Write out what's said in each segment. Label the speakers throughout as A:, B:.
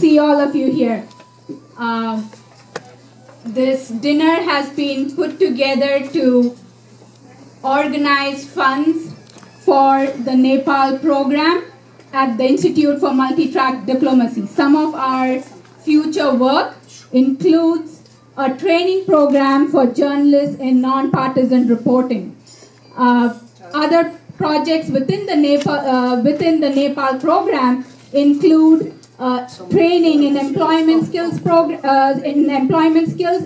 A: see all of you here. This dinner has been put together to organize funds for the Nepal program at the Institute for Multi-Track Diplomacy. Some of our future work includes a training program for journalists in non-partisan reporting. Other projects within the Nepal program include training in employment skills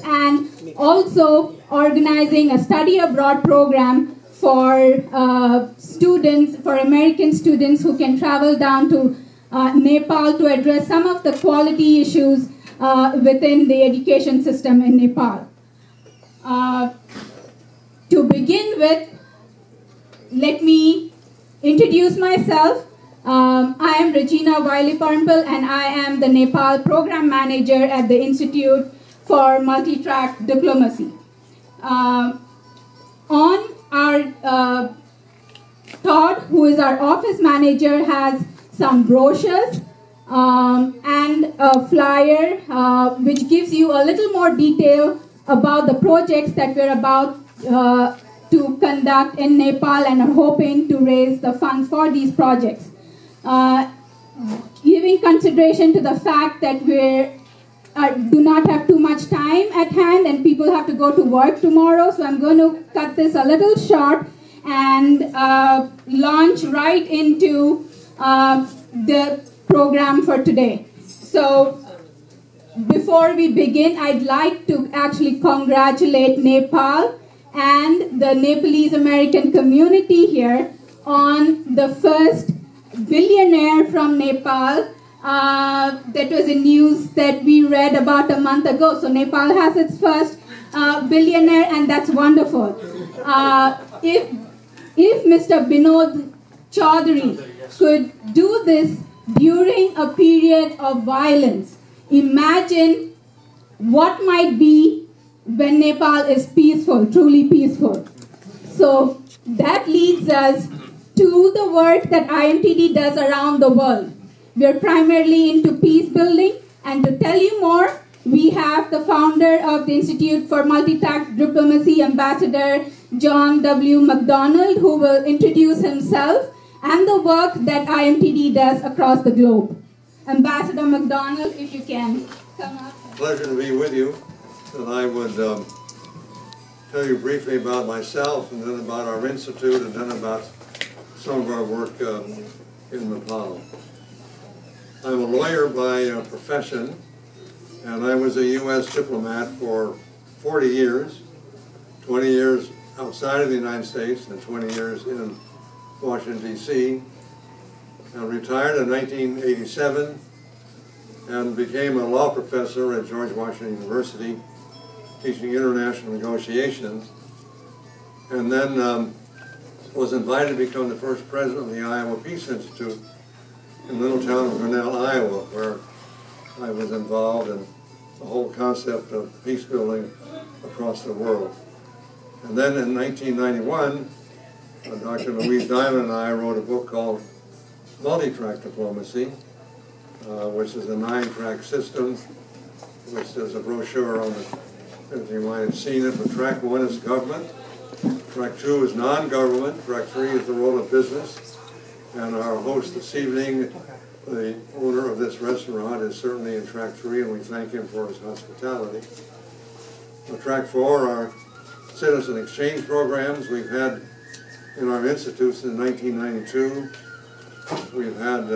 A: and also organizing a study abroad program for students, for American students who can travel down to Nepal to address some of the quality issues within the education system in Nepal. To begin with, let me introduce myself. I am Regina Wiley-Parmpel, and I am the Nepal Program Manager at the Institute for Multi-Track Diplomacy. Todd, who is our office manager, has some brochures and a flyer which gives you a little more detail about the projects that we're about to conduct in Nepal and are hoping to raise the funds for these projects. Giving consideration to the fact that we do not have too much time at hand and people have to go to work tomorrow, so I'm going to cut this a little short and launch right into the program for today. So before we begin, I'd like to actually congratulate Nepal and the Nepalese American community here on the first billionaire from Nepal. That was a news that we read about a month ago. So Nepal has its first billionaire, and that's wonderful. If Mr. Binod Chaudhary could do this during a period of violence, imagine what might be when Nepal is peaceful, truly peaceful. So that leads us to the work that IMTD does around the world. We're primarily into peace building, and to tell you more, we have the founder of the Institute for Multi-Track Diplomacy, Ambassador John W. McDonald, who will introduce himself and the work that IMTD does across the globe. Ambassador McDonald, if you can come up.
B: Pleasure to be with you. And I would tell you briefly about myself, and then about our institute, and then about some of our work in Nepal. I'm a lawyer by profession, and I was a U.S. diplomat for 40 years, 20 years outside of the United States and 20 years in Washington, D.C. I retired in 1987 and became a law professor at George Washington University, teaching international negotiations, and then was invited to become the first president of the Iowa Peace Institute in the little town of Grinnell, Iowa, where I was involved in the whole concept of peace building across the world. And then in 1991, Dr. Louise Diamond and I wrote a book called Multi-Track Diplomacy, which is a 9-track system, which there's a brochure on it, if you might have seen it. But track 1 is government, track 2 is non-government, track 3 is the role of business, and our host this evening, the owner of this restaurant, is certainly in track 3, and we thank him for his hospitality. Track 4 are citizen exchange programs. We've had in our institute since 1992, we've had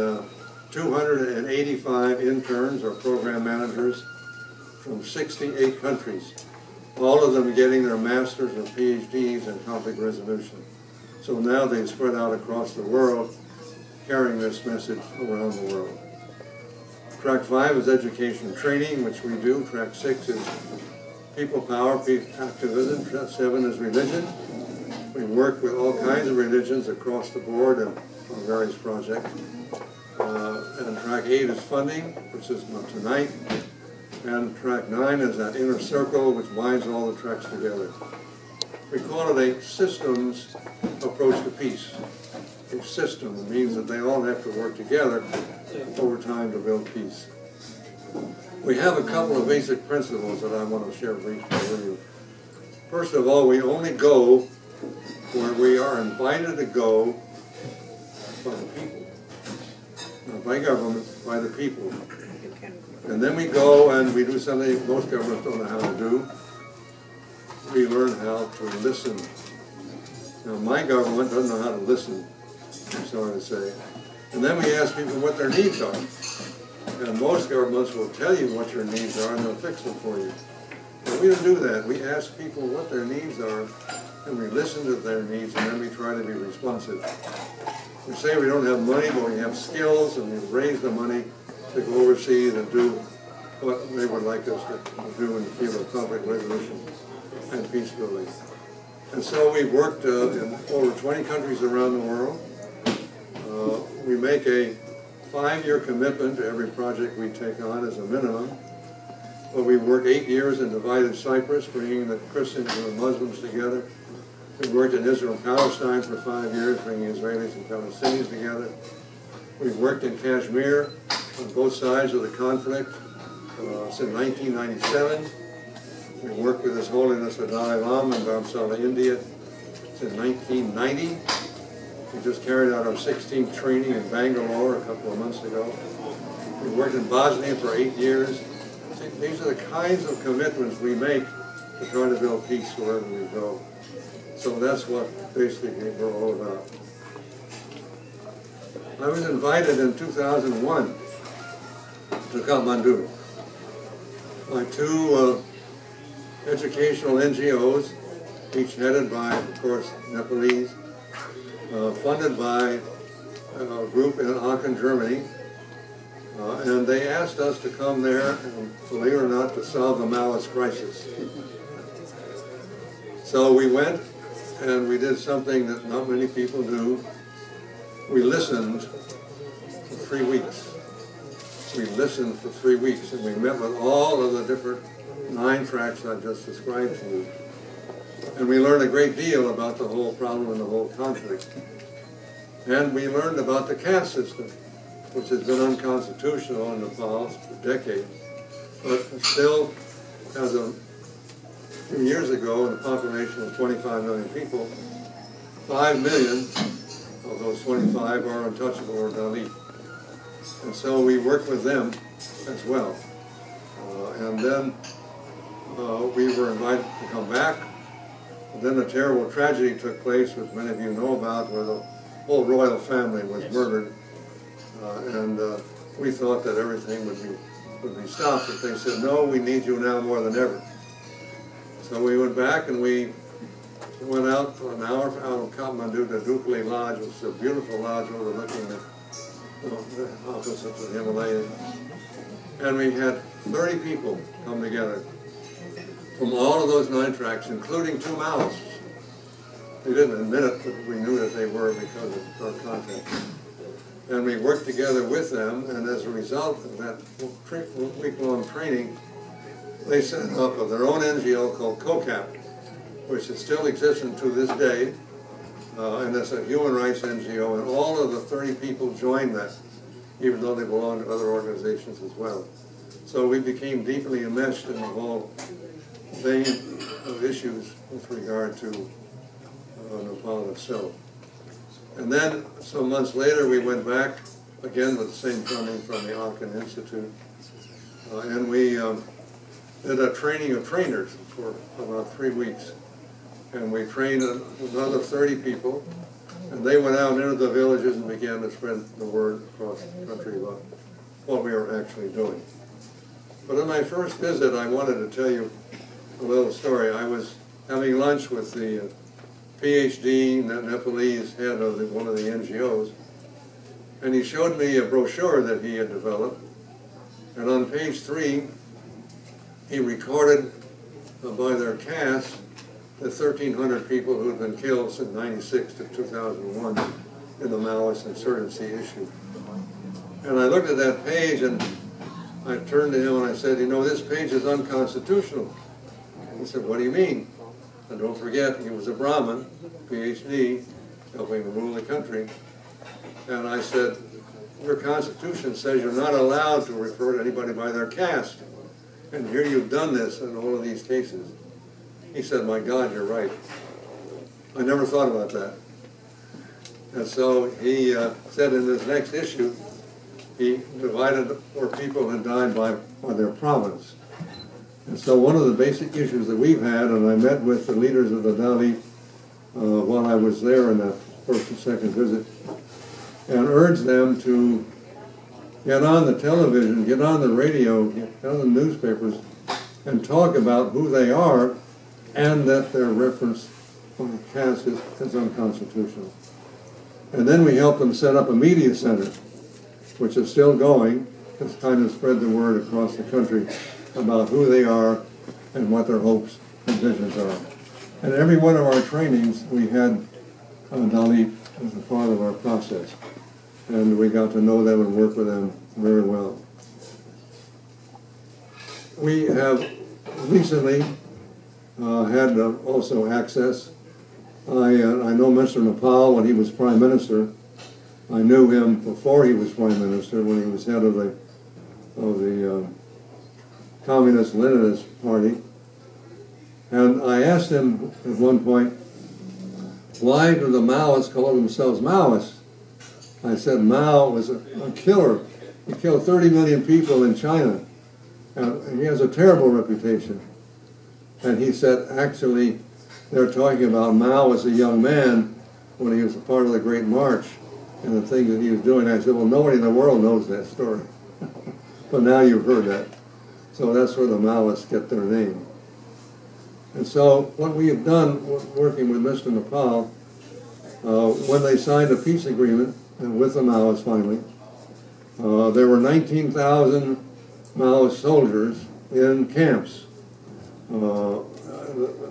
B: 285 interns or program managers from 68 countries, all of them getting their masters or PhDs in conflict resolution. So now they've spread out across the world, carrying this message around the world. Track 5 is education and training, which we do. Track 6 is people power, activism. Track 7 is religion. We work with all kinds of religions across the board on various projects. And track 8 is funding, which is tonight. And track 9 is that inner circle, which binds all the tracks together. We call it a systems approach to peace. A system means that they all have to work together over time to build peace. We have a couple of basic principles that I want to share briefly with you. First of all, we only go where we are invited to go by the people. Not by government, by the people. And then we go and we do something most governments don't know how to do. We learn how to listen. Now, my government doesn't know how to listen, I'm sorry to say. And then we ask people what their needs are. And most governments will tell you what your needs are and they'll fix them for you. But we don't do that. We ask people what their needs are and we listen to their needs and then we try to be responsive. We say we don't have money, but we have skills and we raise the money to go overseas and do what they would like us to do in the field of conflict resolution and peace building. And so we've worked in over 20 countries around the world. We make a 5-year commitment to every project we take on as a minimum. But we worked 8 years in divided Cyprus, bringing the Christians and the Muslims together. We worked in Israel and Palestine for 5 years, bringing Israelis and Palestinians together. We've worked in Kashmir on both sides of the conflict since 1997. We worked with His Holiness the Dalai Lama in Dharamsala, India since 1990. We just carried out our 16th training in Bangalore a couple of months ago. We worked in Bosnia for 8 years. See, these are the kinds of commitments we make to try to build peace wherever we go. So that's what basically we're all about. I was invited in 2001 to Kathmandu by 2 educational NGOs, each headed by, of course, Nepalese, funded by a group in Aachen, Germany. And they asked us to come there, and believe it or not, to solve the Maoist crisis. So we went, and we did something that not many people do. We listened for 3 weeks. We listened for 3 weeks, and we met with all of the different 9 tracks I just described to you. And we learned a great deal about the whole problem and the whole conflict. And we learned about the caste system, which has been unconstitutional in Nepal for decades, but still, as a few years ago, in a population of 25 million people, 5 million of those 25 are untouchable or Dalit. And so we work with them as well. And then we were invited to come back. And then a terrible tragedy took place, which many of you know about, where the whole royal family was murdered. And we thought that everything would be stopped, but they said, no, we need you now more than ever. So we went back and we went out for an hour out of Kathmandu to Dukli Lodge, which is a beautiful lodge overlooking the opposite of the Himalayas. And we had 30 people come together from all of those 9 tracks, including 2 Maoists. They didn't admit it, but we knew that they were because of our contact. And we worked together with them, and as a result of that week-long training, they set up their own NGO called COCAP, which still exists to this day, and it's a human rights NGO, and all of the 30 people joined that, even though they belong to other organizations as well. So we became deeply enmeshed in the whole vein of issues with regard to Nepal itself. And then, some months later, we went back, again with the same funding from the Aachen Institute, and we did a training of trainers for about 3 weeks. And we trained another 30 people, and they went out into the villages and began to spread the word across the country about what we were actually doing. But in my first visit, I wanted to tell you a little story. I was having lunch with the PhD Nepalese head of one of the NGOs, and he showed me a brochure that he had developed, and on page 3, he recorded by their caste the 1,300 people who had been killed since 1996 to 2001 in the Maoist insurgency issue. And I looked at that page and I turned to him and I said, you know, this page is unconstitutional. He said, what do you mean? And don't forget, he was a Brahmin, PhD, helping to rule the country. And I said, your Constitution says you're not allowed to refer to anybody by their caste. And here you've done this in all of these cases. He said, my God, you're right. I never thought about that. And so he said in his next issue, he divided where people had died by their province. And so one of the basic issues that we've had, and I met with the leaders of the Dalit while I was there in that first and second visit, and urged them to get on the television, get on the radio, get on the newspapers, and talk about who they are, and that their reference on the caste is unconstitutional. And then we helped them set up a media center, which is still going, to kind of spread the word across the country about who they are and what their hopes and visions are. And every one of our trainings, we had Dalit as a part of our process. And we got to know them and work with them very well. We have recently had also access. I know Mr. Nepal when he was Prime Minister. I knew him before he was Prime Minister, when he was head of the Communist-Leninist Party. And I asked him at one point, why do the Maoists call themselves Maoists? I said Mao was a killer. He killed 30 million people in China. And he has a terrible reputation. And he said, actually, they're talking about Mao as a young man when he was a part of the Great March and the things that he was doing. I said, well, nobody in the world knows that story. But now you've heard that. So that's where the Maoists get their name. And so what we have done, working with Mr. Nepal, when they signed a peace agreement with the Maoists finally, there were 19,000 Maoist soldiers in camps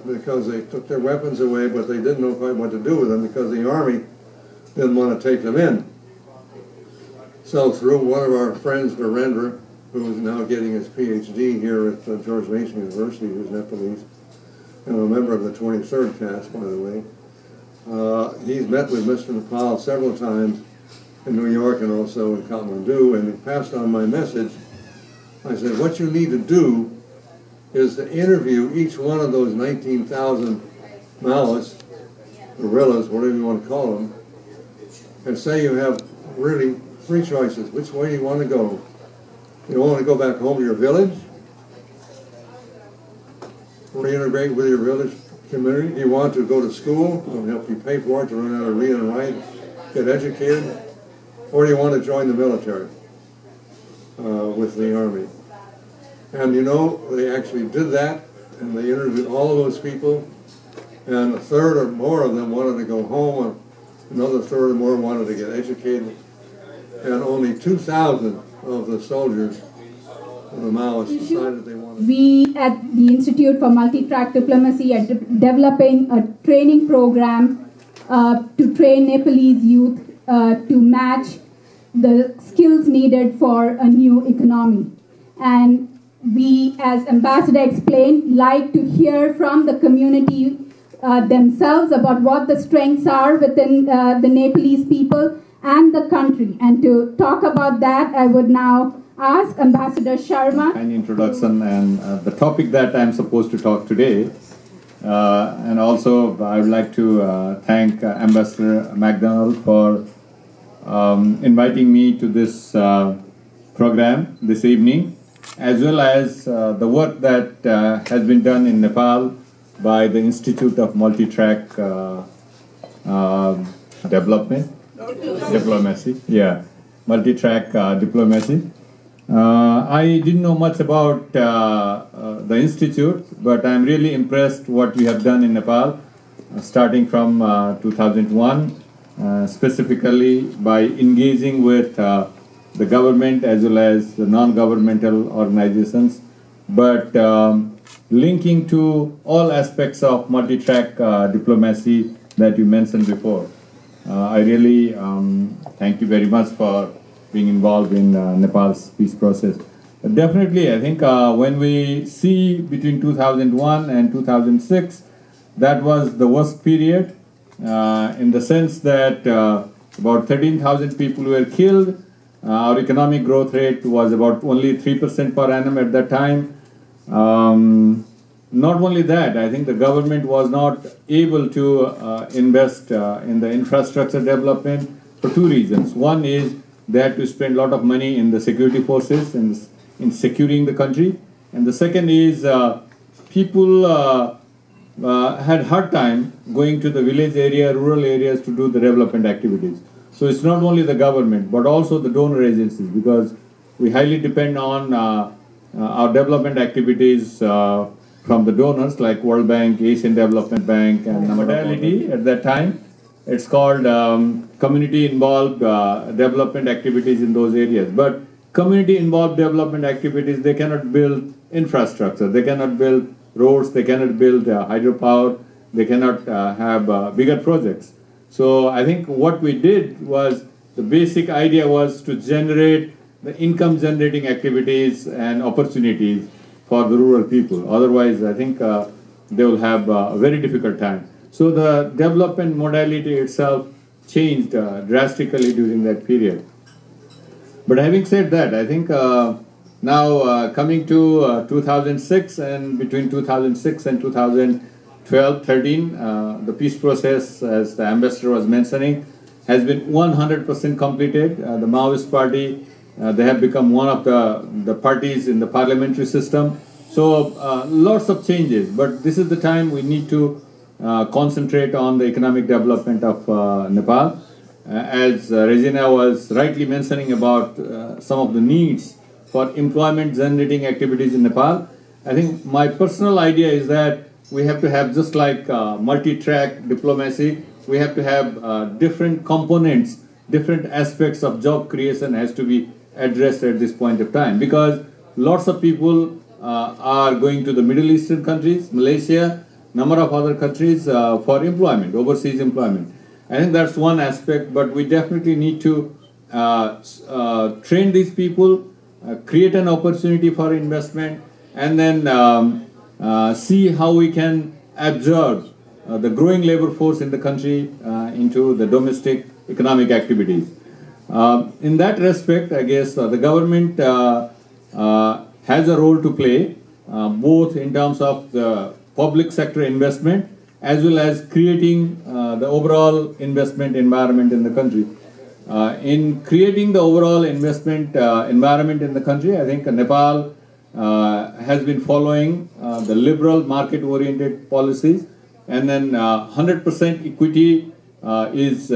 B: because they took their weapons away, but they didn't know quite what to do with them because the army didn't want to take them in. So through one of our friends, Narendra, who is now getting his PhD here at George Mason University, who's Nepalese, and a member of the 23rd caste, by the way, he's met with Mr. Nepal several times in New York and also in Kathmandu, and he passed on my message. I said, what you need to do is to interview each one of those 19,000 Maoists, guerrillas, whatever you want to call them, and say you have really three choices. Which way do you want to go? You want to go back home to your village? Reintegrate with your village community? Do you want to go to school and help you pay for it to learn how to read and write, get educated? Or do you want to join the military with the army? And you know, they actually did that, and they interviewed all of those people, and a third or more of them wanted to go home, and another third or more wanted to get educated, and only 2,000 of the soldiers of the Maoists decided they wanted.
A: We at the Institute for Multi-Track Diplomacy are developing a training program to train Nepalese youth to match the skills needed for a new economy. And we, as Ambassador explained, like to hear from the community themselves about what the strengths are within the Nepalese people and the country. And to talk about that, I would now ask Ambassador Sharma.
C: Kind introduction and the topic that I'm supposed to talk today. And also I would like to thank Ambassador McDonald for inviting me to this program this evening, as well as the work that has been done in Nepal by the Institute of Multi-Track Diplomacy. Yeah, Multi-Track Diplomacy. I didn't know much about the Institute, but I'm really impressed what we have done in Nepal, starting from 2001, specifically by engaging with the government as well as the non-governmental organizations, but linking to all aspects of multi-track diplomacy that you mentioned before. I really thank you very much for being involved in Nepal's peace process. Definitely, I think when we see between 2001 and 2006, that was the worst period in the sense that about 13,000 people were killed, Our economic growth rate was about only 3% per annum at that time. Not only that, I think the government was not able to invest in the infrastructure development for two reasons. One is they had to spend a lot of money in the security forces and in securing the country. And the second is people had hard time going to the village area, rural areas to do the development activities. So it's not only the government, but also the donor agencies, because we highly depend on our development activities from the donors like World Bank, Asian Development Bank, and the modality at that time. It's called community involved development activities in those areas. But community involved development activities, they cannot build infrastructure, they cannot build roads, they cannot build hydropower, they cannot have bigger projects. So I think what we did was, the basic idea was to generate the income generating activities and opportunities for the rural people. Otherwise, I think they will have a very difficult time. So the development modality itself changed drastically during that period. But having said that, I think now coming to 2006, and between 2006 and 2012-13, the peace process, as the ambassador was mentioning, has been 100% completed. The Maoist party, they have become one of the parties in the parliamentary system. So lots of changes, but this is the time we need to concentrate on the economic development of Nepal. As Regina was rightly mentioning about some of the needs for employment generating activities in Nepal, I think my personal idea is that we have to have, just like multi-track diplomacy, we have to have different components, different aspects of job creation has to be addressed at this point of time, because lots of people are going to the Middle Eastern countries, Malaysia, number of other countries for employment, overseas employment. I think that's one aspect, but we definitely need to train these people, create an opportunity for investment, and then see how we can absorb the growing labor force in the country into the domestic economic activities. In that respect, I guess the government has a role to play, both in terms of the public sector investment as well as creating the overall investment environment in the country. In creating the overall investment environment in the country, I think Nepal has been following the liberal market-oriented policies, and then 100% equity is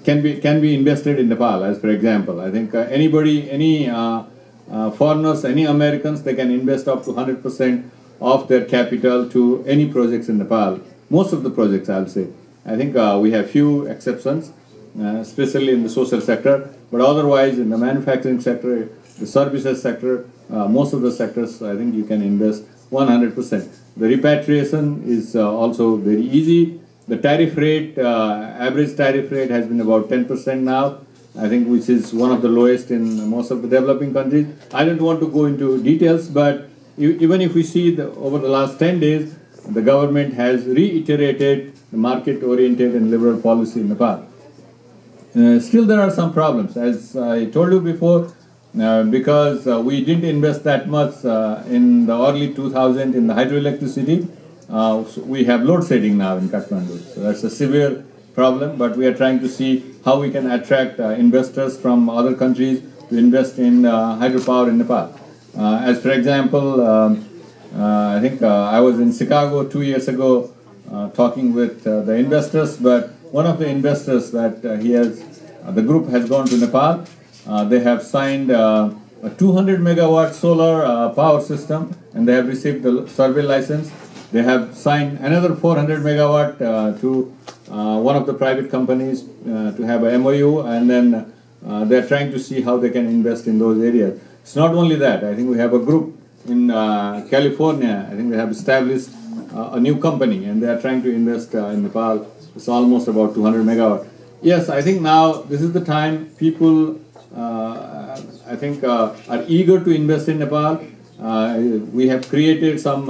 C: can be invested in Nepal. As for example, I think anybody, any foreigners, any Americans, they can invest up to 100% of their capital to any projects in Nepal. Most of the projects, I'll say. I think we have few exceptions, especially in the social sector, but otherwise in the manufacturing sector, the services sector, most of the sectors, I think you can invest 100%. The repatriation is also very easy. The tariff rate, average tariff rate has been about 10% now, I think, which is one of the lowest in most of the developing countries. I don't want to go into details, but even if we see over the last 10 days, the government has reiterated the market-oriented and liberal policy in Nepal. Still, there are some problems, as I told you before, because we didn't invest that much in the early 2000s in the hydroelectricity. So we have load shedding now in Kathmandu. So that's a severe problem, but we are trying to see how we can attract investors from other countries to invest in hydropower in Nepal. As for example, I think I was in Chicago 2 years ago talking with the investors, but one of the investors that the group has gone to Nepal. They have signed a 200 megawatt solar power system, and they have received the survey license. They have signed another 400 megawatt to one of the private companies to have a MOU, and then they're trying to see how they can invest in those areas. It's not only that. I think we have a group in California. I think they have established a new company, and they are trying to invest in Nepal. It's almost about 200 megawatt. Yes, I think now this is the time people, I think, are eager to invest in Nepal. We have created some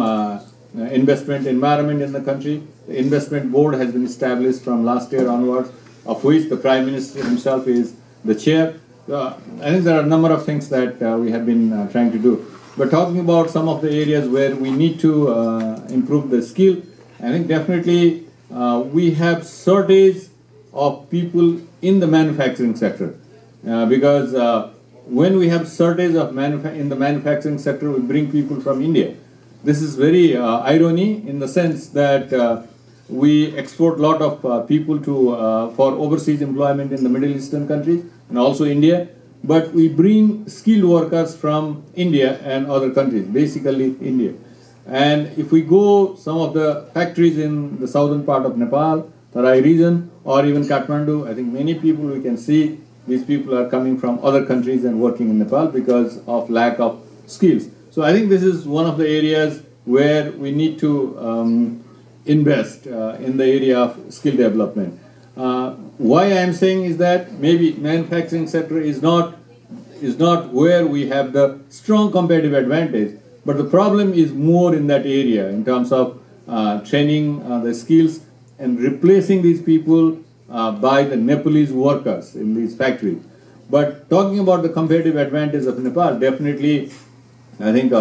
C: investment environment in the country. The investment board has been established from last year onwards. of which the Prime Minister himself is the chair. I think there are a number of things that we have been trying to do. But talking about some of the areas where we need to improve the skill, I think definitely we have shortage of people in the manufacturing sector. Because when we have shortage of in the manufacturing sector, we bring people from India. This is very irony in the sense that we export a lot of people to for overseas employment in the Middle Eastern countries and also India, but we bring skilled workers from India and other countries, basically India. And if we go some of the factories in the southern part of Nepal, Tarai region, or even Kathmandu, I think many people we can see these people are coming from other countries and working in Nepal because of lack of skills. So I think this is one of the areas where we need to invest in the area of skill development. Why I am saying is that maybe manufacturing sector is not where we have the strong competitive advantage, but the problem is more in that area in terms of training the skills and replacing these people by the Nepalese workers in these factories. But talking about the competitive advantage of Nepal, definitely I think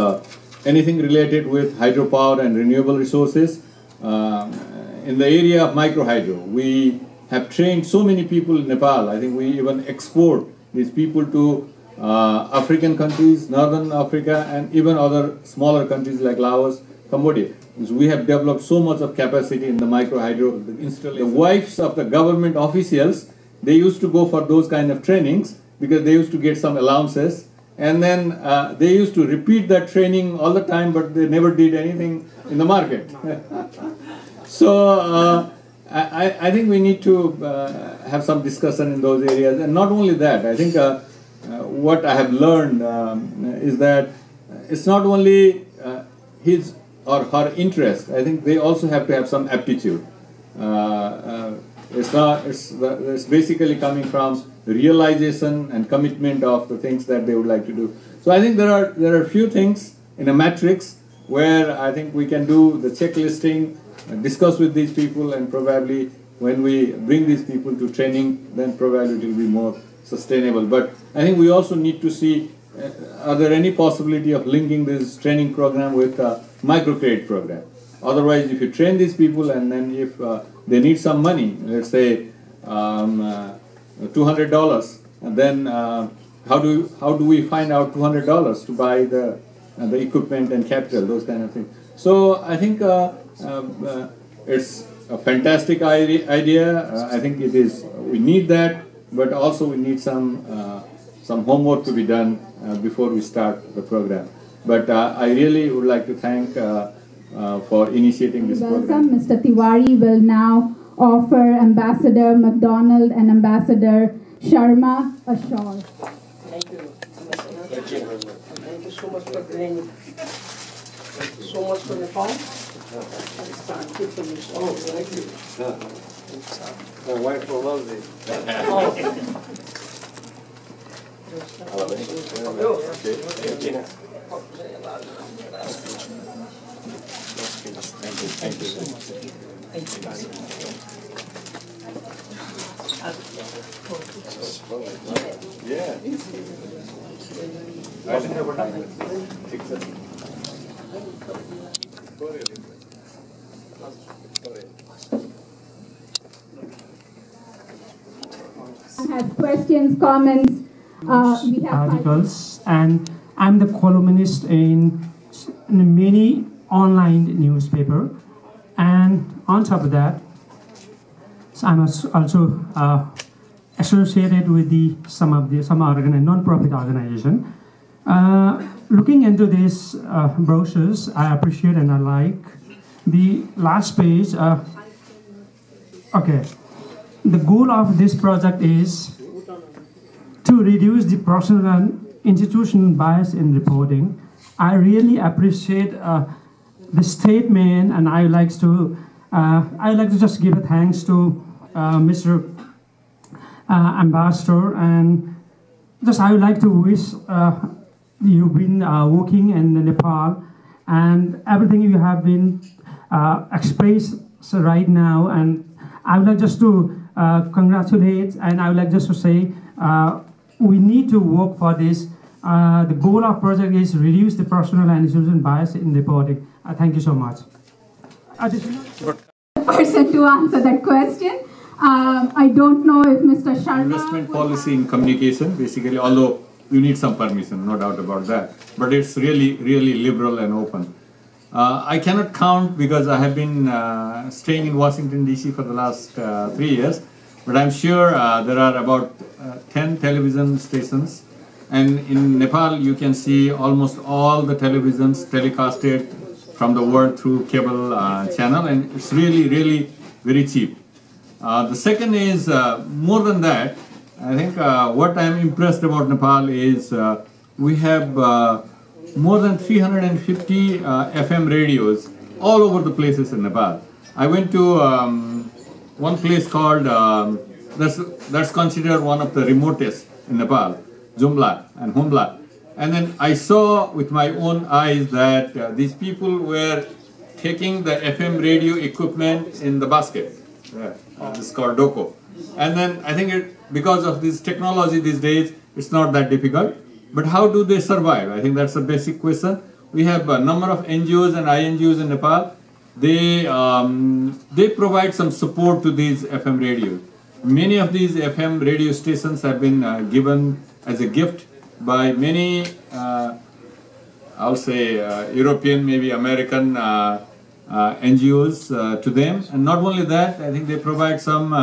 C: anything related with hydropower and renewable resources, in the area of microhydro, we have trained so many people in Nepal. I think we even export these people to African countries, Northern Africa, and even other smaller countries like Laos, Cambodia. So we have developed so much of capacity in the microhydro installation. The wives of the government officials, they used to go for those kind of trainings because they used to get some allowances, and then they used to repeat that training all the time, but they never did anything in the market. So I think we need to have some discussion in those areas. And not only that, I think what I have learned is that it's not only his or her interest. I think they also have to have some aptitude. It's basically coming from realization and commitment of the things that they would like to do. So I think there are a few things in a matrix where I think we can do the checklisting, discuss with these people, and probably when we bring these people to training, then probably it will be more sustainable. But I think we also need to see, are there any possibility of linking this training program with a microcredit program? Otherwise, if you train these people and then if they need some money, let's say $200, and then how do we find out $200 to buy the equipment and capital, those kind of things. So I think it's a fantastic idea. I think it is. We need that, but also we need some homework to be done before we start the program. But I really would like to thank for initiating this program.
A: Mr. Tiwari will now offer Ambassador McDonald and Ambassador Sharma a shawl.
D: Thank you, Ambassador. Thank you so much for doing so much for Nepal. Thank you for this.
B: Oh, thank you. My wife will love these.
C: Thank you so much.
D: Thank you.
C: Yeah.
A: Has questions, comments? We have
E: articles, and I'm the columnist in many online newspaper, and on top of that, so I'm also associated with some non-profit organization. Looking into these brochures, I appreciate and I like the last page. Okay, the goal of this project is to reduce the personal and institutional bias in reporting. I really appreciate the statement, and I would like to just give a thanks to Mr. Ambassador, and just I would like to wish you've been working in Nepal, and everything you have been expressed right now, and I would like just to congratulate, and I would like just to say we need to work for this. The goal of project is reduce the personal and institutional bias in reporting. Thank you so much.
A: Person to answer that question. I don't know if Mr. Sharma.
C: Investment policy in communication, basically, although you need some permission, no doubt about that. But it's really, really liberal and open. I cannot count because I have been staying in Washington, D.C. for the last 3 years. But I'm sure there are about 10 television stations. And in Nepal, you can see almost all the televisions telecasted from the world through cable channel. And it's really, really very cheap. The second is, more than that, I think what I'm impressed about Nepal is we have more than 350 FM radios all over the places in Nepal. I went to one place called, that's considered one of the remotest in Nepal, Jumla and Humla. And then I saw with my own eyes that these people were taking the FM radio equipment in the basket. This is called Doko. And then I think because of this technology these days, it's not that difficult. But how do they survive? I think that's a basic question. We have a number of NGOs and INGOs in Nepal. They provide some support to these FM radios. Many of these FM radio stations have been given as a gift by many, I'll say, European, maybe American NGOs to them. And not only that, I think they provide some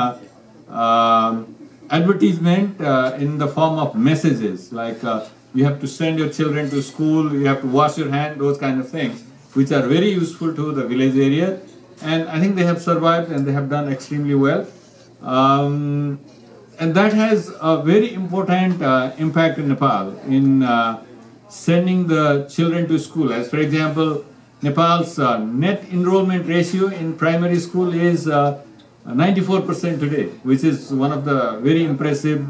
C: advertisement in the form of messages, like you have to send your children to school, you have to wash your hand, those kind of things, which are very useful to the village area. And I think they have survived and they have done extremely well. And that has a very important impact in Nepal in sending the children to school. As for example, Nepal's net enrollment ratio in primary school is 94% today, which is one of the very impressive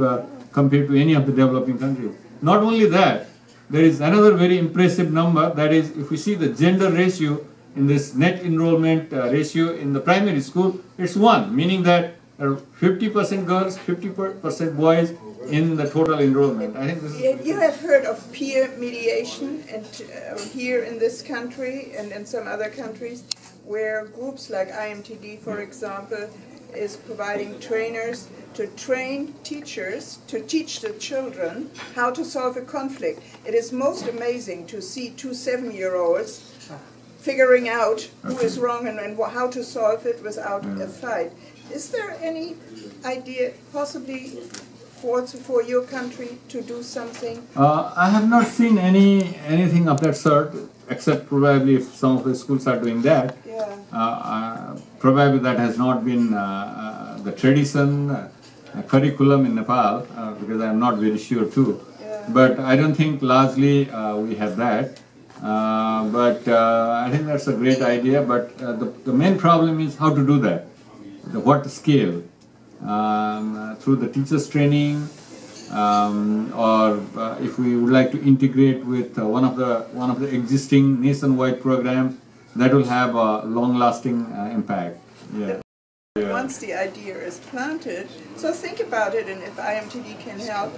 C: compared to any of the developing countries. Not only that, there is another very impressive number, that is, if we see the gender ratio in this net enrollment ratio in the primary school, it's 1, meaning that there are 50% girls, 50% boys in the total enrollment. I think this is...
F: You have heard of peer mediation and here in this country and in some other countries, where groups like IMTD, for example, is providing trainers to train teachers to teach the children how to solve a conflict. It is most amazing to see 2 7-year-olds figuring out who is wrong and how to solve it without a fight. Is there any idea possibly for your country to do something?
C: I have not seen anything of that sort, except probably if some of the schools are doing that.
F: Yeah.
C: Probably that has not been the tradition, curriculum in Nepal, because I'm not very sure too.
F: Yeah.
C: But I don't think largely we have that. But I think that's a great idea. But the main problem is how to do that. What scale? Through the teachers training, or if we would like to integrate with one of the existing nationwide programs, that will have a long-lasting impact. Yeah.
F: Once the idea is planted, so think about it, and if IMTD can help,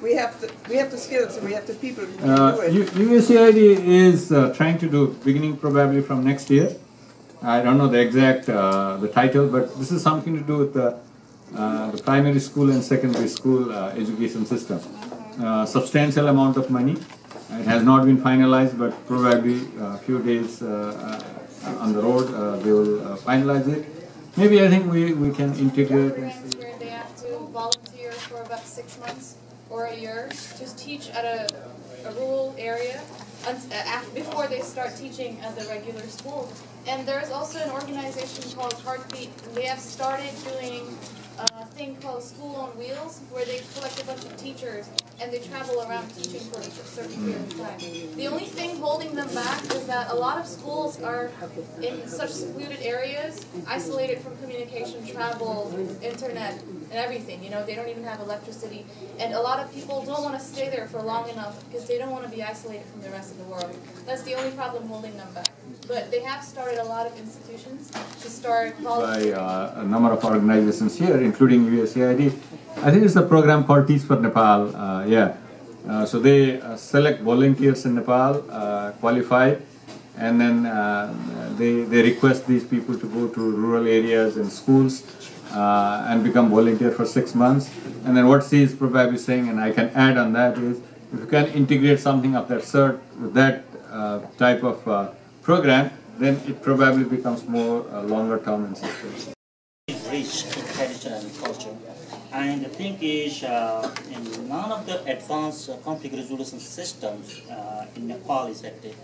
F: we have the skills and we have the people who can do it.
C: USAID is trying to do, beginning probably from next year. I don't know the exact the title, but this is something to do with the primary school and secondary school education system. Substantial amount of money. It has not been finalized, but probably a few days on the road they will finalize it. Maybe I think we can integrate.
G: Programs where they have to volunteer for about 6 months or a year to teach at a rural area before they start teaching at the regular school. And there's also an organization called Heartbeat, and they have started doing a thing called School on Wheels, where they collect a bunch of teachers and they travel around teaching for a certain period of time. The only thing holding them back is that a lot of schools are in such secluded areas, isolated from communication, travel, internet, and everything. You know, they don't even have electricity. And a lot of people don't want to stay there for long enough because they don't want to be isolated from the rest of the world. That's the only problem holding them back. but they have started a lot of institutions to start volunteering.
C: By a number of organizations here, including USAID. I think it's a program called Teach for Nepal. So they select volunteers in Nepal, qualify, and then they request these people to go to rural areas and schools and become volunteer for 6 months. And then what she is probably saying, and I can add on that, is if you can integrate something of that sort with that type of program, then it probably becomes more longer term and sustainable.
H: Rich in tradition and culture, and the thing is, in none of the advanced conflict resolution systems in Nepal is active.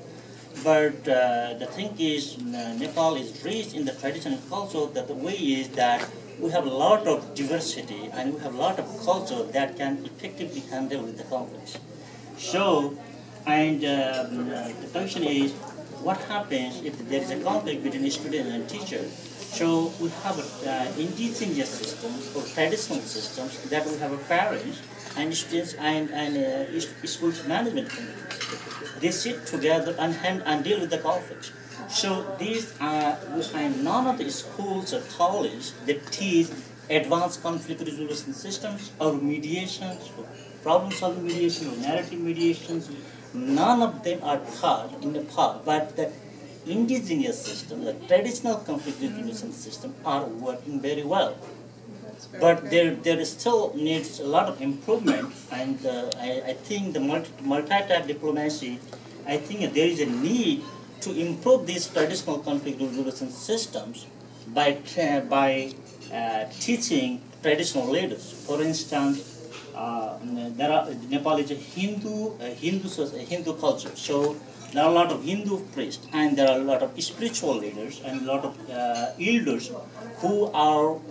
H: But the thing is, Nepal is rich in the tradition and culture. That the way is that we have a lot of diversity and we have a lot of culture that can effectively handle with the conflicts. So, and the question is, what happens if there is a conflict between a student and teacher? So we have indigenous systems or traditional systems that we have parents and students and schools management committees. They sit together and deal with the conflicts. So these are, and none of the schools or colleges that teach advanced conflict resolution systems or mediations, or problem-solving mediation or narrative mediations, none of them are taught in Nepal, but the indigenous system, the traditional conflict resolution system are working very well. But there still needs a lot of improvement, and I think the multi-type diplomacy, I think there is a need to improve these traditional conflict resolution systems by teaching traditional leaders. For instance, Nepal is a Hindu culture, so there are a lot of Hindu priests, and there are a lot of spiritual leaders and a lot of elders who are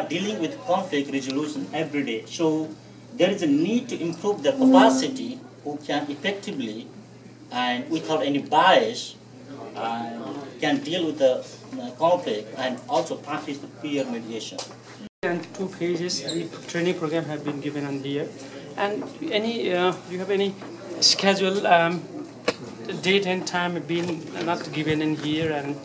H: dealing with conflict resolution every day. So there is a need to improve the capacity who can effectively and without any bias can deal with the conflict and also practice the peer mediation.
E: And 2 phases, the training program have been given on here. And any, do you have any schedule, date and time been not given in here? And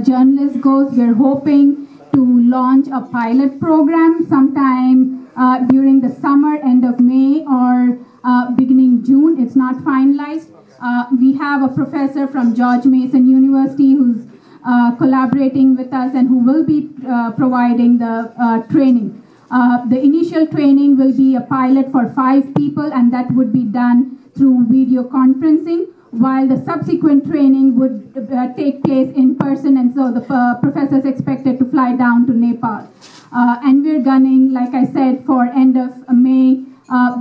A: journalist goes, we're hoping to launch a pilot program sometime during the summer, end of May or beginning June. It's not finalized. We have a professor from George Mason University who's collaborating with us and who will be providing the training. The initial training will be a pilot for 5 people, and that would be done through video conferencing, while the subsequent training would take place in person, and so the professor is expected to fly down to Nepal. And we're gunning, like I said, for end of May,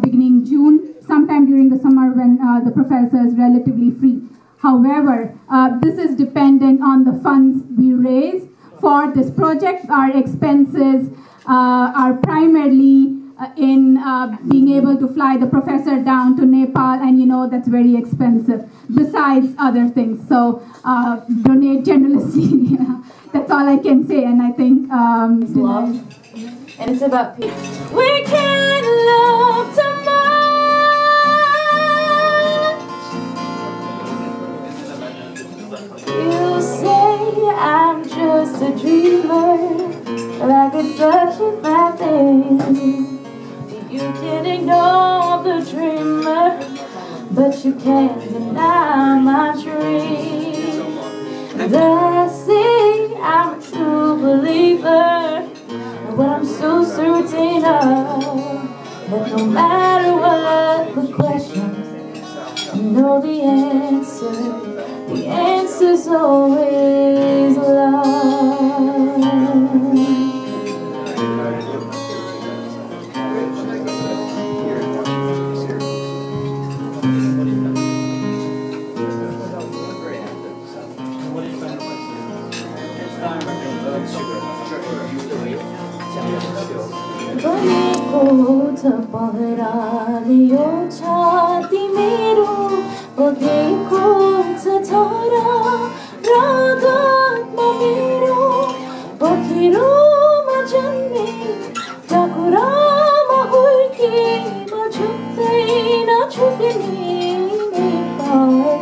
A: beginning June, sometime during the summer when the professor is relatively free. However, this is dependent on the funds we raise for this project. Our expenses are primarily in being able to fly the professor down to Nepal, and you know that's very expensive, besides other things. So donate generously. That's all I can say, and I think
I: it's love, and it's about peace.
J: We can love too much. You say I'm just a dreamer, like it's such a bad thing. You can ignore the dreamer, but you can't deny my dream. And I say I'm a true believer, but I'm so certain of that no matter what the question, you know the answer's always love. पहरालियो छाती मेरो बगेको छ छोरा रगतमा मेरो पखिरोमा जन्मे टाकुरामा हुर्के म छुट्दैन छुट्ने नेपाल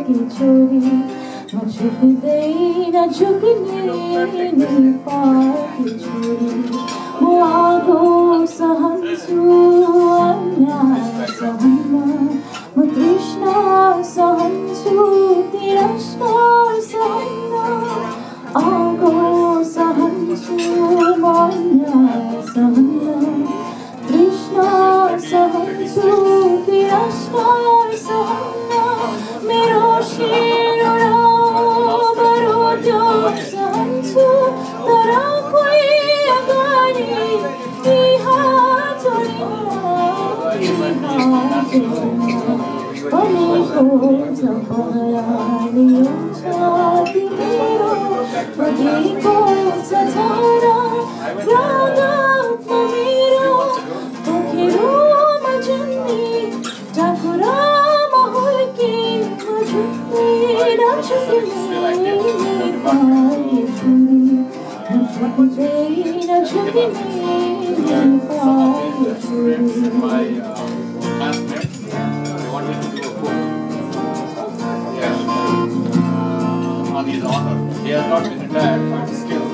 J: झुक्दैन झुक्ने नेपाल की छोरी म आगो सहन्छु अन्याय सहन्न म तृष्णा सहन्छु तिरस्कार सहन्न आगो सहन्छु म अन्याय सहन्न तृष्णा सहन्छु तिरस्कार सहन्न मेरो शिर बरु त्यो सहन्छु तर कोही अगाडि ती हात भनेको झपरानी छाती मेरो बगेको छ छाडा रागतमा मेरो पोखेरोमा जन्मी टाकुरामा हुर्की म झुक्दैन झुक्ने नेपाली छोरी झुक्दैन झुक्ने नेपाली छोरी
C: On his honor. He has not been retired for his skill.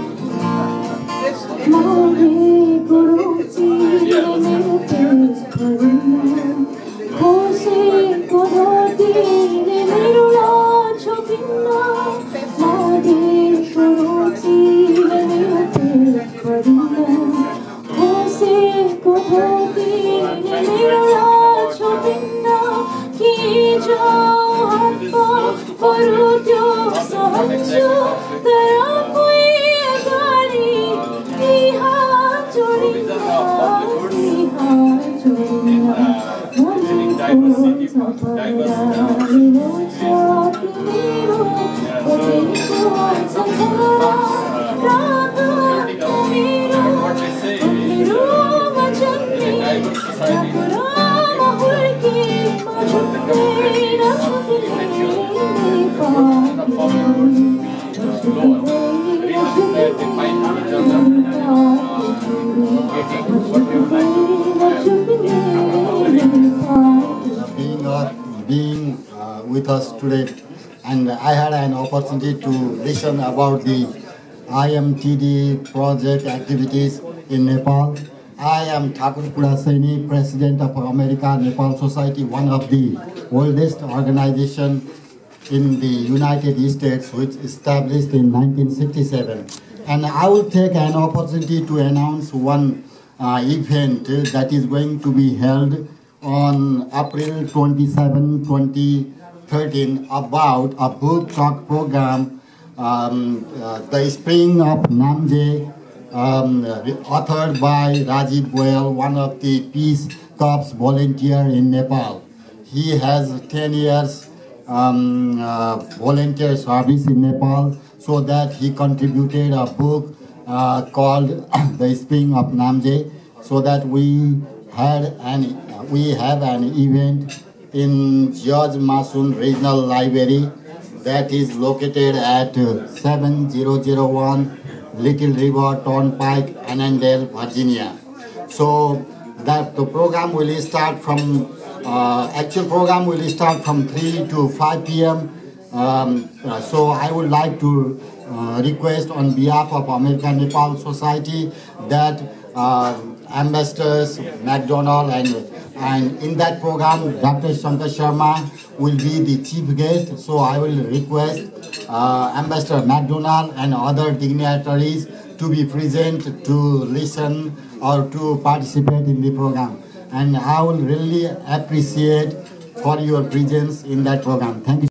K: Being with us today, and I had an opportunity to listen about the IMTD project activities in Nepal. I am Thakur Purasaini, President of America Nepal Society, one of the oldest organizations in the United States, which established in 1967. And I will take an opportunity to announce one event that is going to be held on April 27, 2013 about a book talk program, The Spring of Namje, authored by Rajiv Goyal, one of the Peace Corps volunteer in Nepal. He has 10 years volunteer service in Nepal, so that he contributed a book called The Spring of Namje, so that we have an event in George Masoon Regional Library that is located at 7001 Little River Turnpike, Annandale, Virginia. So that the program will start from actual program will start from 3 to 5 p.m. So I would like to request on behalf of American Nepal Society that Ambassadors McDonald and in that program Dr. Shankar Sharma will be the chief guest. So I will request Ambassador McDonald and other dignitaries to be present to listen or to participate in the program. And I will really appreciate for your presence in that program. Thank you.